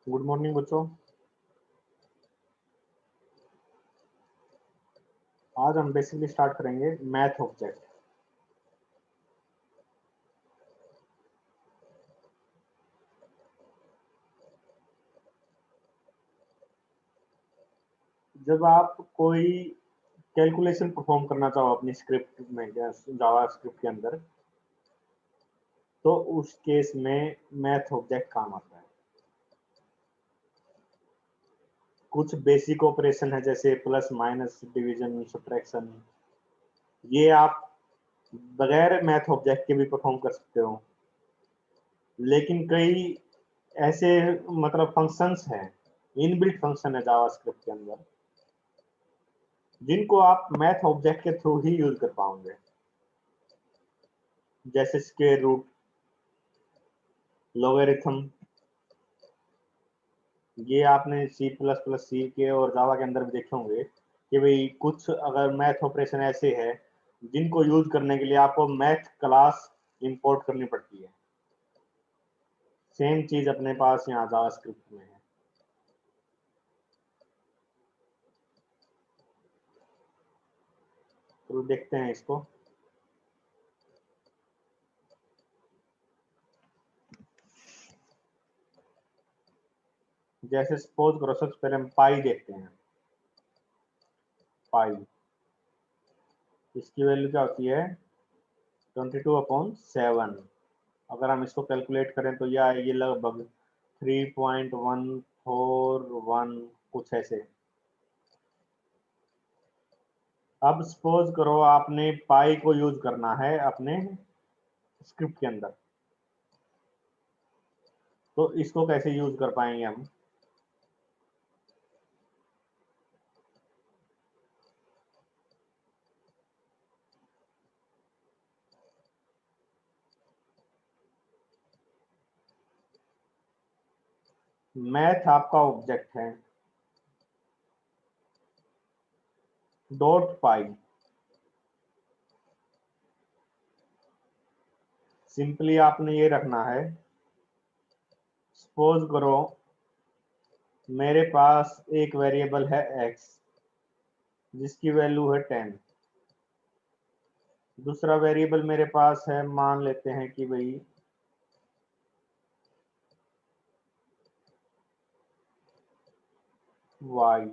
Good morning बच्चों। आज हम बेसिकली स्टार्ट करेंगे मैथ ऑब्जेक्ट। जब आप कोई कैलकुलेशन परफॉर्म करना चाहो अपनी स्क्रिप्ट में या जावा स्क्रिप्ट के अंदर, तो उस केस में मैथ ऑब्जेक्ट काम आता है। कुछ बेसिक ऑपरेशन है जैसे प्लस माइनस डिवीजन सब्ट्रैक्शन, ये आप बगैर मैथ ऑब्जेक्ट के भी परफॉर्म कर सकते हो। लेकिन कई ऐसे मतलब फंक्शंस हैं, इनबिल्ट फंक्शन है जावास्क्रिप्ट के अंदर, जिनको आप मैथ ऑब्जेक्ट के थ्रू ही यूज कर पाओगे, जैसे स्क्वायर रूट, लॉगरिथम। ये आपने सी प्लस प्लस सी के और जावा के अंदर भी देखे होंगे कि भाई कुछ अगर मैथ ऑपरेशन ऐसे है जिनको यूज करने के लिए आपको मैथ क्लास इंपोर्ट करनी पड़ती है। सेम चीज अपने पास यहाँ जावास्क्रिप्ट में है। तो देखते हैं इसको। जैसे सपोज करो, सबसे पहले हम पाई देखते हैं। पाई, इसकी वैल्यू क्या होती है? 22/7। अगर हम इसको कैलकुलेट करें तो यह आएगी लगभग 3.141, कुछ ऐसे। अब सपोज करो आपने पाई को यूज करना है अपने स्क्रिप्ट के अंदर, तो इसको कैसे यूज कर पाएंगे हम? मैथ आपका ऑब्जेक्ट है, डॉट पाई। सिंपली आपने ये रखना है, सपोज करो मेरे पास एक वेरिएबल है x, जिसकी वैल्यू है 10। दूसरा वेरिएबल मेरे पास है, मान लेते हैं कि भाई y,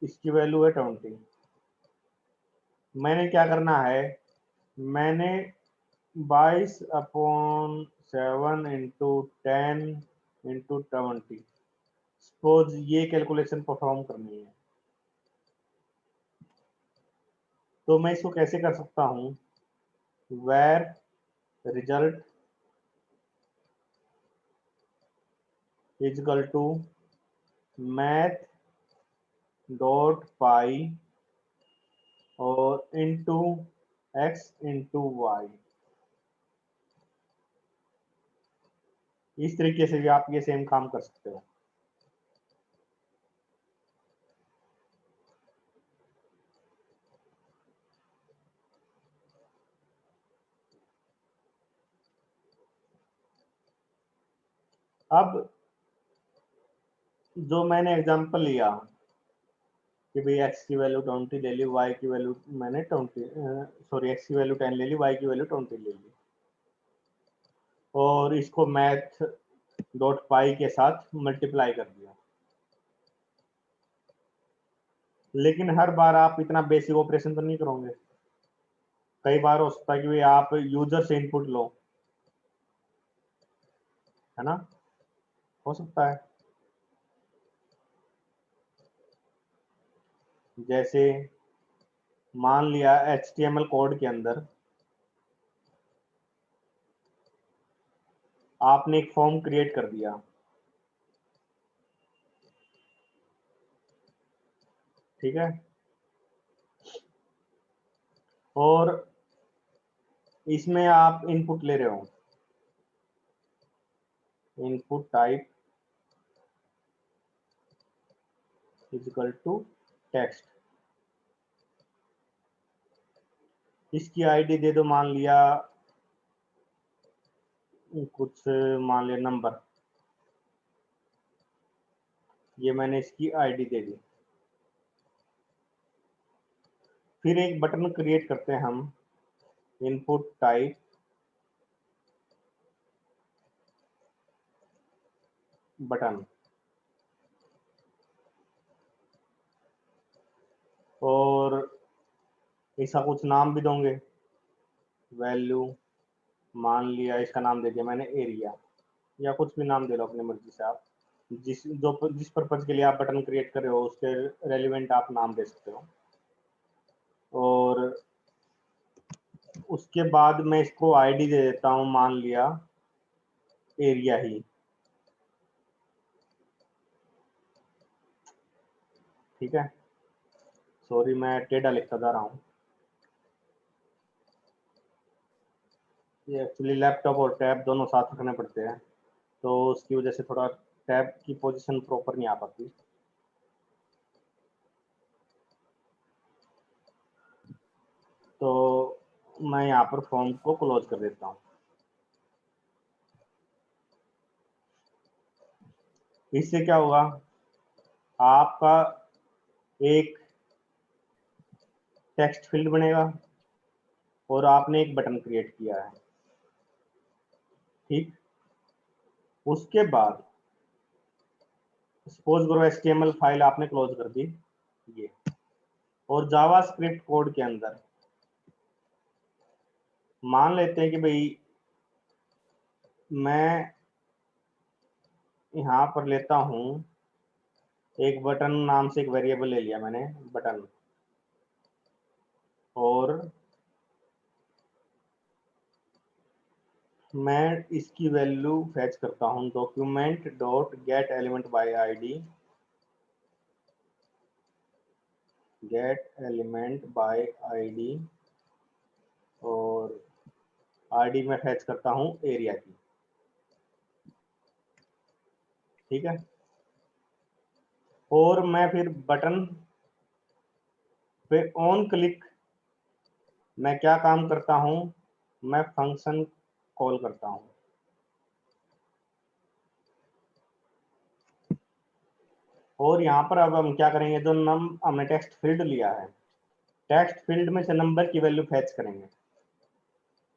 इसकी वैल्यू है 20। मैंने क्या करना है? मैंने 22/7 इंटू 10 इंटू 20, सपोज ये कैलकुलेशन परफॉर्म करनी है। तो मैं इसको कैसे कर सकता हूं? Where result equal to math dot pi और इंटू एक्स इंटू वाई। इस तरीके से भी आप ये सेम काम कर सकते हो। अब जो मैंने एग्जांपल लिया कि भाई x की वैल्यू 20 ले ली, y की वैल्यू मैंने 20 सॉरी x की वैल्यू 10 ले ली, y की वैल्यू 20 ले ली, और इसको मैथ डॉट पाई के साथ मल्टीप्लाई कर दिया। लेकिन हर बार आप इतना बेसिक ऑपरेशन तो नहीं करोगे। कई बार हो सकता है कि आप यूजर से इनपुट लो, है ना? हो सकता है। जैसे मान लिया HTML कोड के अंदर आपने एक फॉर्म क्रिएट कर दिया, ठीक है, और इसमें आप इनपुट ले रहे हो, input type equal to text. इसकी आईडी दे दो, मान लिया कुछ, मान लिया नंबर। ये मैंने इसकी आईडी दे दी। फिर एक बटन क्रिएट करते हैं हम, इनपुट टाइप बटन, और इसका कुछ नाम भी दोगे, वैल्यू मान लिया, इसका नाम दे दिया मैंने एरिया, या कुछ भी नाम दे लो अपनी मर्जी से आप, जिस पर्पज के लिए आप बटन क्रिएट कर रहे हो उसके रेलिवेंट आप नाम दे सकते हो। और उसके बाद मैं इसको आईडी दे देता हूँ, मान लिया एरिया ही, ठीक है। सॉरी मैं टेढ़ा लिखता जा रहा हूँ, ये एक्चुअली लैपटॉप और टैब दोनों साथ रखने पड़ते हैं, तो उसकी वजह से थोड़ा टैब की पोजीशन प्रॉपर नहीं आ पाती। तो मैं यहाँ पर फॉर्म को क्लोज कर देता हूँ। इससे क्या होगा, आपका एक टेक्स्ट फील्ड बनेगा और आपने एक बटन क्रिएट किया है, ठीक। उसके बाद सपोज करो HTML फाइल आपने क्लोज कर दी ये, और जावा स्क्रिप्ट कोड के अंदर मान लेते हैं कि भाई मैं यहाँ पर लेता हूँ एक बटन नाम से एक वेरिएबल ले लिया मैंने, बटन, और मैं इसकी वैल्यू फैच करता हूँ document dot gate element by ID, gate element by ID, और आईडी में फैच करता हूँ एरिया की, ठीक है। और मैं फिर बटन पे ऑन क्लिक मैं क्या काम करता हूँ, मैं फंक्शन कॉल करता हूँ, और यहाँ पर अब हम क्या करेंगे, जो हमने टेक्स्ट फील्ड लिया है, टेक्स्ट फील्ड में से नंबर की वैल्यू फैच करेंगे।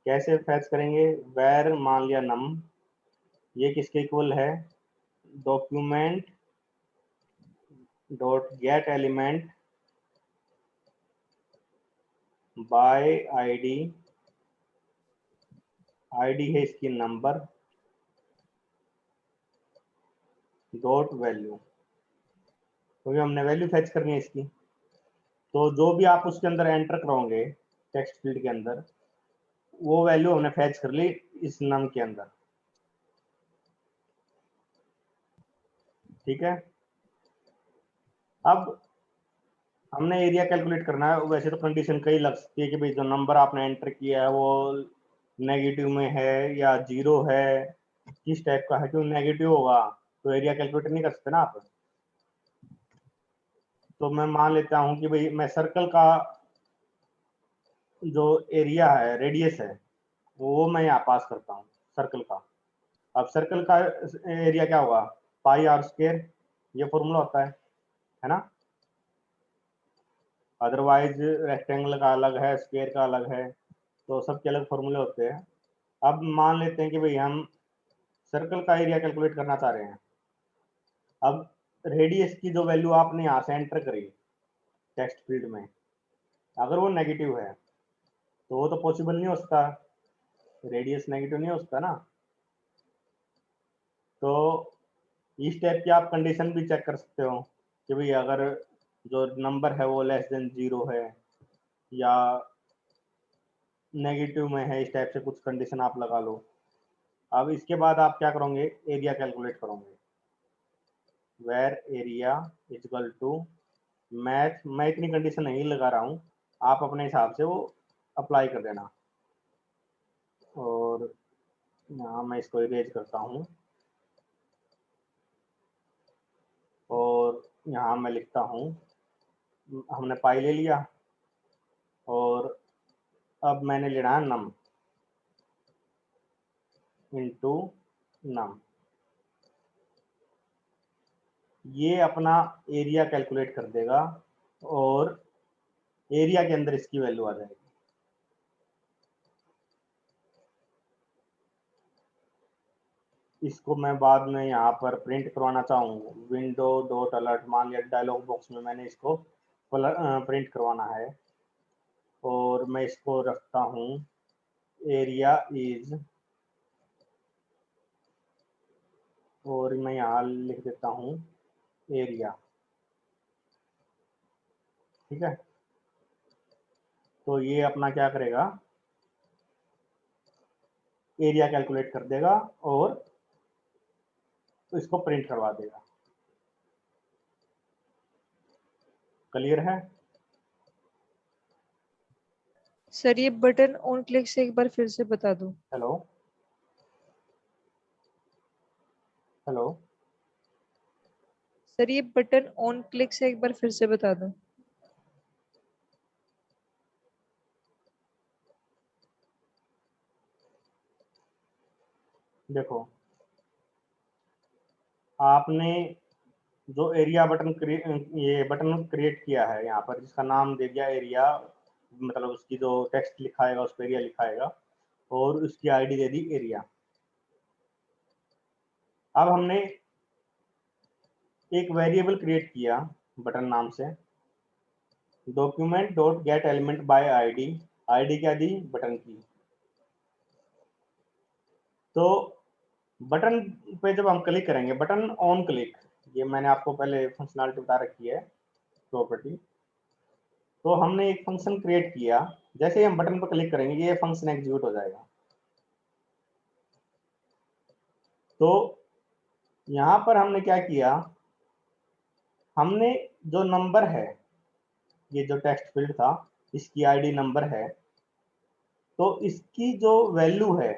कैसे फैच करेंगे, वेर मान लिया नम, ये किसके इक्वल है, document dot gate element by ID, ID है इसकी नंबर, डॉट वैल्यू, क्योंकि हमने वैल्यू फैच करनी है इसकी। तो जो भी आप उसके अंदर एंटर करोगे टेक्स्ट फील्ड के अंदर, वो वैल्यू हमने फैच कर ली इस नम के अंदर, ठीक है। अब हमने एरिया कैलकुलेट करना है। वैसे तो कंडीशन कई लग सकती है कि भाई जो नंबर आपने एंटर किया है वो नेगेटिव में है या जीरो है, किस टाइप का है, क्यों नेगेटिव होगा तो एरिया कैलकुलेट नहीं कर सकते ना आप। तो मैं मान लेता हूँ कि भाई मैं सर्कल का जो एरिया है, रेडियस है, वो मैं यहाँ पास करता हूँ सर्कल का। अब सर्कल का एरिया क्या होगा, पाई आर स्क्वायर, ये फॉर्मूला होता है ना। अदरवाइज रेक्टेंगल का अलग है, स्क्वायर का अलग है, तो सबके अलग फॉर्मूले होते हैं। अब मान लेते हैं कि भाई हम सर्कल का एरिया कैलकुलेट करना चाह रहे हैं। अब रेडियस की जो वैल्यू आपने यहाँ से एंटर करी टेक्स्ट फील्ड में, अगर वो नेगेटिव है तो वो तो पॉसिबल नहीं हो सकता, रेडियस नेगेटिव नहीं हो सकता ना। तो इस टाइप की आप कंडीशन भी चेक कर सकते हो कि भाई अगर जो नंबर है वो लेस देन जीरो है या नेगेटिव में है, इस टाइप से कुछ कंडीशन आप लगा लो। अब इसके बाद आप क्या करोगे, एरिया कैलकुलेट करोगे, where area equal to math, मैं इतनी कंडीशन नहीं लगा रहा हूँ, आप अपने हिसाब से वो अप्लाई कर देना। और यहाँ मैं इसको इरेज करता हूँ, और यहाँ मैं लिखता हूँ, हमने पाई ले लिया, और अब मैंने लेना है नम इंटू नम। ये अपना एरिया कैलकुलेट कर देगा और एरिया के अंदर इसकी वैल्यू आ जाएगी। इसको मैं बाद में यहाँ पर प्रिंट करवाना चाहूँ, विंडो डॉट अलर्ट, मान लिया डायलॉग बॉक्स में मैंने इसको प्रिंट करवाना है, और मैं इसको रखता हूँ एरिया इज, और मैं यहाँ लिख देता हूँ एरिया। ठीक है, तो ये अपना क्या करेगा, एरिया कैलकुलेट कर देगा और इसको प्रिंट करवा देगा। क्लियर है? सर ये बटन ऑन क्लिक से एक बार फिर से बता दो। हेलो हेलो सर ये बटन ऑन क्लिक से एक बार फिर से बता दो। देखो, आपने जो एरिया बटन ये बटन क्रिएट किया है यहाँ पर, जिसका नाम दे दिया एरिया, मतलब उसकी जो टेक्स्ट लिखाएगा उस पर एरिया लिखाएगा, और उसकी आईडी दे दी एरिया। अब हमने एक वेरिएबल क्रिएट किया बटन नाम से, document dot gate element by ID, ID क्या दी, बटन की। तो बटन पे जब हम क्लिक करेंगे, बटन ऑन क्लिक, ये मैंने आपको पहले फंक्शनलिटी बता रखी है, प्रॉपर्टी। तो हमने एक फंक्शन क्रिएट किया, जैसे ही हम बटन पर क्लिक करेंगे ये फंक्शन एग्जीक्यूट हो जाएगा। तो यहाँ पर हमने क्या किया, हमने जो नंबर है, ये जो टेक्स्ट फील्ड था, इसकी आईडी नंबर है, तो इसकी जो वैल्यू है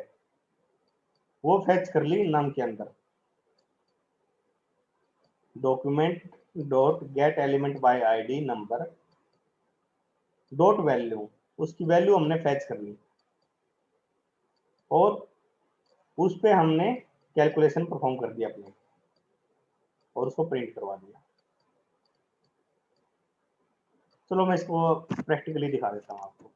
वो फेच कर ली नम के अंदर। Document dot gate element by ID number dot value, उसकी वैल्यू हमने फेच कर ली, और उस पे हमने कैलकुलेशन परफॉर्म कर दिया अपने, और उसको प्रिंट करवा दिया। चलो मैं इसको प्रैक्टिकली दिखा देता हूँ आपको।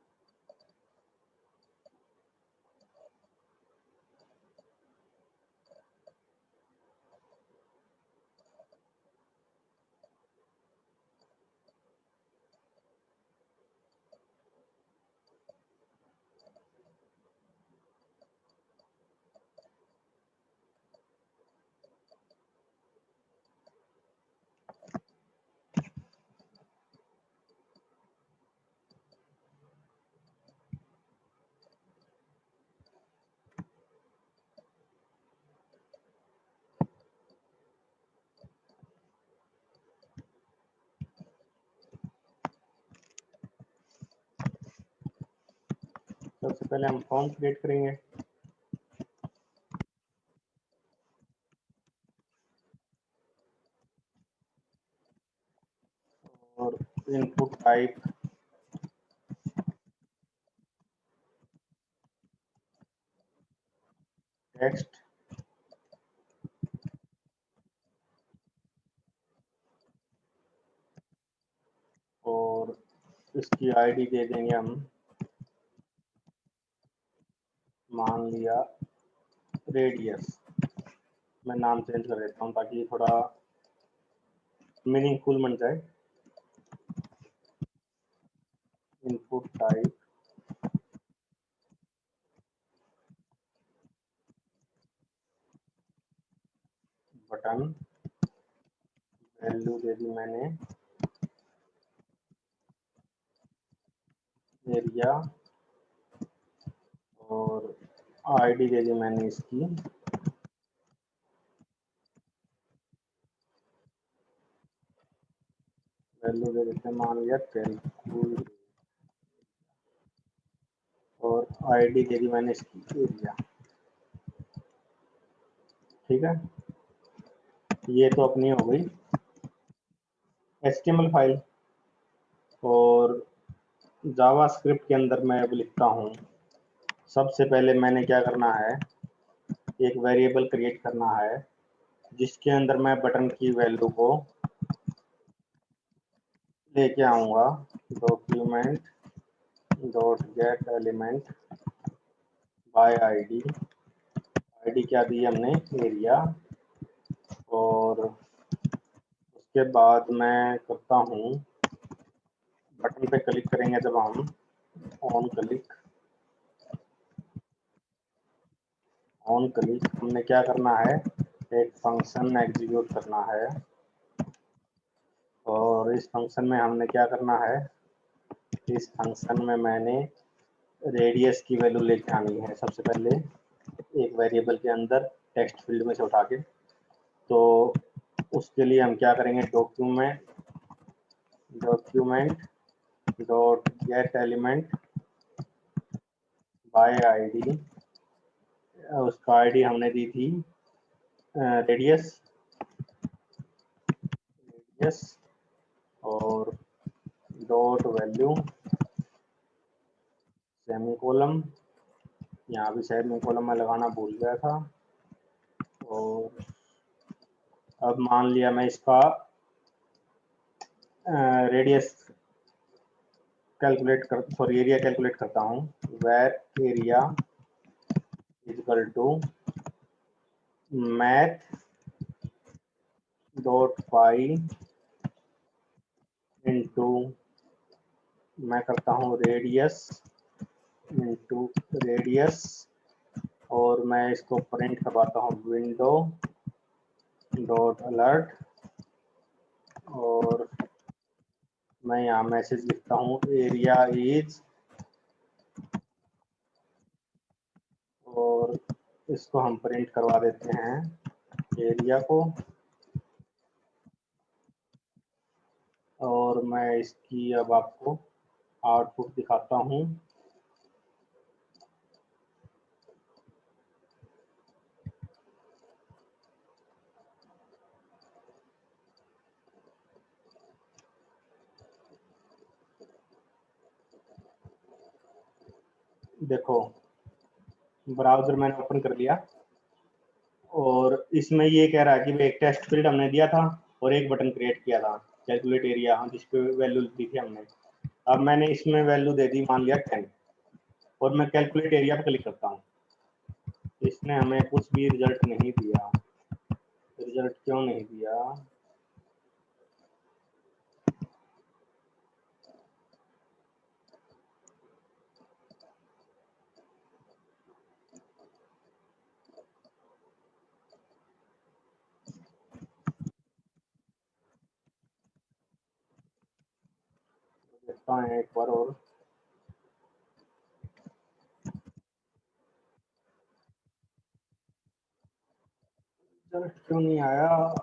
सबसे पहले हम फॉर्म क्रिएट करेंगे, और इनपुट टाइप टेक्स्ट, और इसकी आईडी दे देंगे हम, मान लिया रेडियस। मैं नाम चेंज कर देता हूँ ताकि थोड़ा मीनिंगफुल बन जाए। इनपुट टाइप बटन, वैल्यू दे दी मैंने एरिया, और आईडी दे दी मैंने इसकी, वैल्यू दे देते हैं मान लिया कैलकुलेट, और आईडी दे दी मैंने इसकी एरिया। ठीक है, ये तो अपनी हो गई HTML फाइल। और जावास्क्रिप्ट के अंदर मैं अब लिखता हूँ, सबसे पहले मैंने क्या करना है, एक वेरिएबल क्रिएट करना है जिसके अंदर मैं बटन की वैल्यू को लेके आऊंगा document dot gate element by ID. ID क्या दी हमने, एरिया। और उसके बाद मैं करता हूँ, बटन पे क्लिक करेंगे जब हम, ऑन क्लिक हमने क्या करना है, एक फंक्शन एग्जीक्यूट करना है। और इस फंक्शन में हमने क्या करना है, इस फंक्शन में मैंने रेडियस की वैल्यू लेके आनी है सबसे पहले, एक वेरिएबल के अंदर टेक्स्ट फील्ड में से उठा के। तो उसके लिए हम क्या करेंगे, document dot gate element by ID. उसका आईडी हमने दी थी रेडियस और डॉट वैल्यू सेमीकोलन, यहाँ भी सेमीकोलन में लगाना भूल गया था। और अब मान लिया मैं इसका रेडियस कैलकुलेट कर, सॉरी एरिया कैलकुलेट करता हूँ, where area equal to math dot pi into, मैं करता हूँ रेडियस इंटू रेडियस, और मैं इसको प्रिंट करवाता हूँ विंडो डॉट अलर्ट। और मैं यहाँ मैसेज लिखता हूँ एरिया इज, और इसको हम प्रिंट करवा देते हैं एरिया को। और मैं इसकी अब आपको आउटपुट दिखाता हूँ। देखो ब्राउजर मैंने ओपन कर लिया, और इसमें ये कह रहा है कि एक टेक्स्ट फील्ड हमने दिया था और एक बटन क्रिएट किया था कैलकुलेट एरिया, जिसपे वैल्यू दी थी हमने। अब मैंने इसमें वैल्यू दे दी मान लिया 10, और मैं कैलकुलेट एरिया पर क्लिक करता हूँ। इसने हमें कुछ भी रिजल्ट नहीं दिया। रिजल्ट क्यों नहीं दिया, देखता है एक बार और। रिजल्ट क्यों नहीं आया,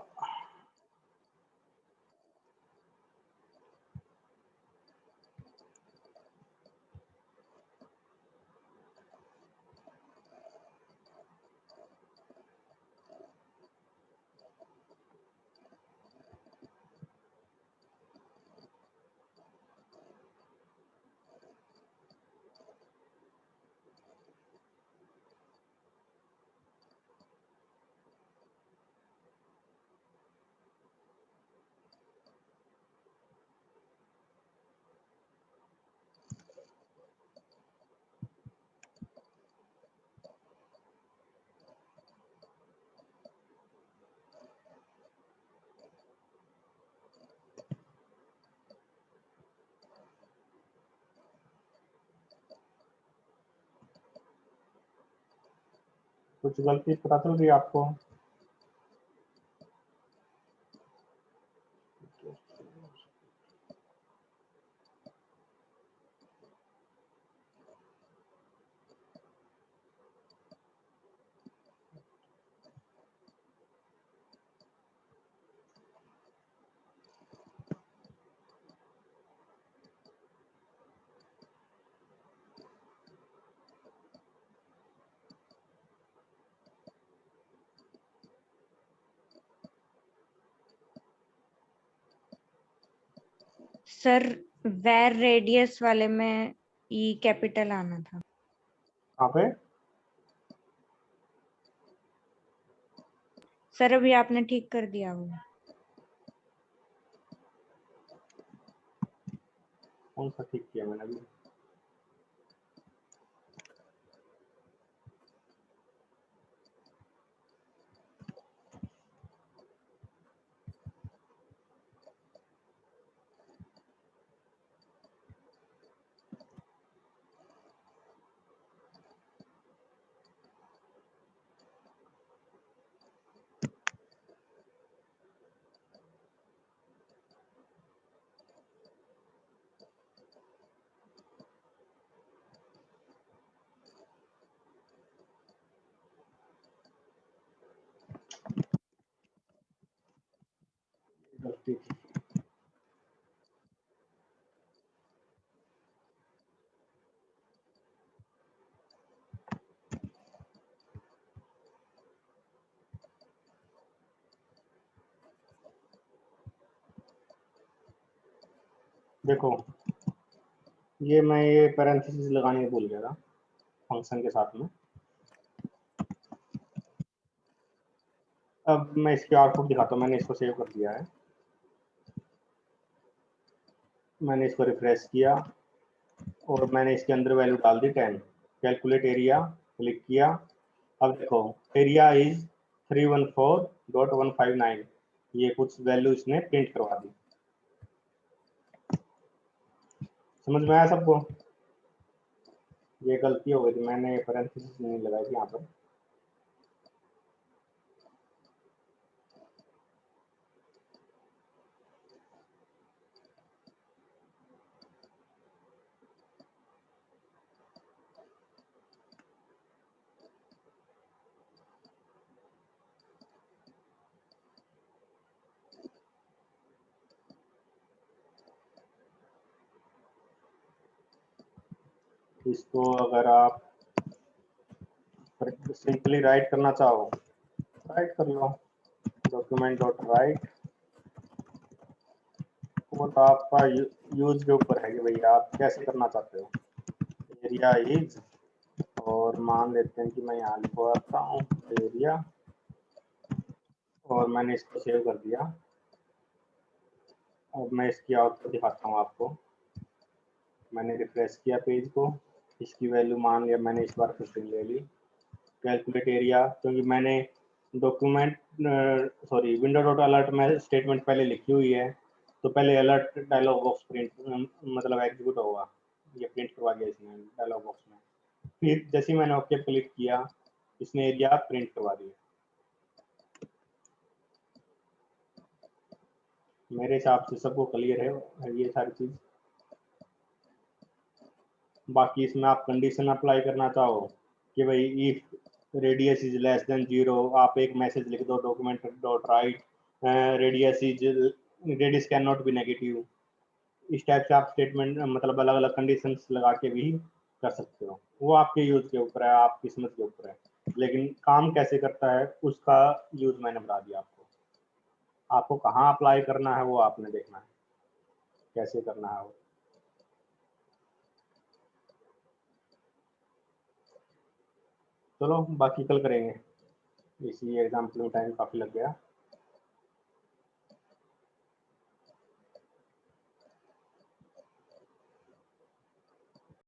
कुछ गलती पता चल रही है आपको? सर वेर रेडियस वाले में ई कैपिटल आना था। कहाँ पे? सर अभी आपने ठीक कर दिया वो। कौन सा ठीक किया मैंने अभी? गलती थी। देखो ये मैं ये पैरेंथेसिस लगाने भूल गया था फंक्शन के साथ में। अब मैं इसकी आउटपुट दिखाता हूँ। मैंने इसको सेव कर दिया है, मैंने इसको रिफ्रेश किया और मैंने इसके अंदर वैल्यू डाल दी 10। कैलकुलेट एरिया क्लिक किया। अब देखो एरिया इज 314.159, ये कुछ वैल्यू इसने प्रिंट करवा दी। समझ में आया सबको? ये गलती हो गई थी, मैंने पैरेंथेसिस नहीं लगाई थी यहाँ पर। इसको अगर आप सिंपली राइट करना चाहो राइट कर लो, डॉक्यूमेंट डॉट राइट। वो तो आपका यूज के ऊपर है कि भैया आप कैसे करना चाहते हो। एरिया इज, और मान लेते हैं कि मैं यहाँ लिखवाता हूँ एरिया, और मैंने इसको सेव कर दिया। अब मैं इसकी आउटपुट दिखाता हूँ आपको। मैंने रिफ्रेश किया पेज को, इसकी वैल्यू मान लिया मैंने इस बार 15 ले ली। कैलकुलेट एरिया, क्योंकि मैंने document sorry window dot alert में स्टेटमेंट पहले लिखी हुई है, तो पहले अलर्ट डायलॉग बॉक्स प्रिंट मतलब एग्जीक्यूट होगा। ये प्रिंट करवा दिया इसने डायलॉग बॉक्स में। फिर जैसे ही मैंने ओके क्लिक किया, इसने एरिया प्रिंट करवा दिया। मेरे हिसाब से सबको क्लियर है ये सारी चीज़। बाकी इसमें आप कंडीशन अप्लाई करना चाहो कि भाई if radius is less than 0, आप एक मैसेज लिख दो document dot right radius can not be negative. इस टाइप से आप स्टेटमेंट मतलब अलग अलग कंडीशंस लगा के भी कर सकते हो। वो आपके यूज के ऊपर है, आपकी किस्मत के ऊपर है, लेकिन काम कैसे करता है उसका यूज मैंने बता दिया आपको। आपको कहाँ अप्लाई करना है वो आपने देखना है, कैसे करना है वो। चलो बाकी कल करेंगे, इसी एग्जाम्पल में टाइम काफ़ी लग गया।